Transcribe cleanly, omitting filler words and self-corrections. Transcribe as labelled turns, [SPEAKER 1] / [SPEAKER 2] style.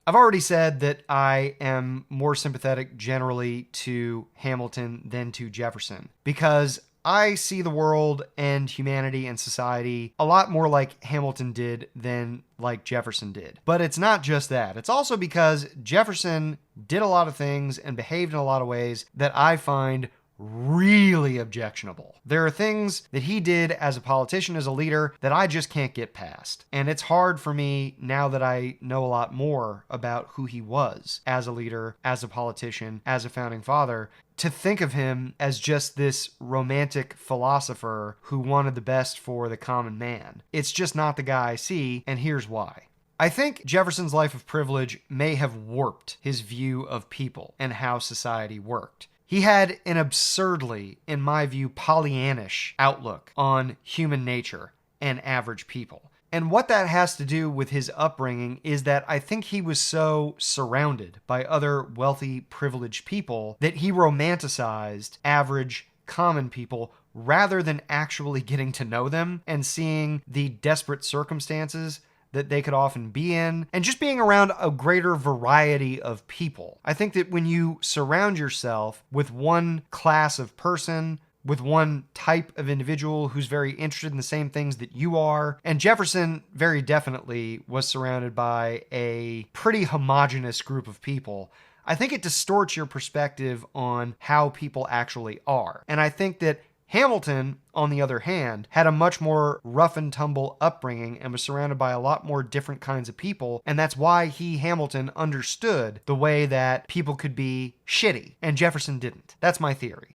[SPEAKER 1] I've already said that I am more sympathetic generally to Hamilton than to Jefferson because I see the world and humanity and society a lot more like Hamilton did than like Jefferson did. But it's not just that. It's also because Jefferson did a lot of things and behaved in a lot of ways that I find really objectionable. There are things that he did as a politician, as a leader, that I just can't get past. And it's hard for me now that I know a lot more about who he was as a leader, as a politician, as a founding father, to think of him as just this romantic philosopher who wanted the best for the common man. It's just not the guy I see, and here's why. I think Jefferson's life of privilege may have warped his view of people and how society worked. He had an absurdly, in my view, Polyannish outlook on human nature and average people. And what that has to do with his upbringing is that I think he was so surrounded by other wealthy, privileged people that he romanticized average, common people rather than actually getting to know them and seeing the desperate circumstances that they could often be in, and just being around a greater variety of people. I think that when you surround yourself with one class of person, with one type of individual who's very interested in the same things that you are, and Jefferson very definitely was surrounded by a pretty homogenous group of people, I think it distorts your perspective on how people actually are. And I think that Hamilton, on the other hand, had a much more rough and tumble upbringing and was surrounded by a lot more different kinds of people, and that's why he, Hamilton, understood the way that people could be shitty, and Jefferson didn't. That's my theory.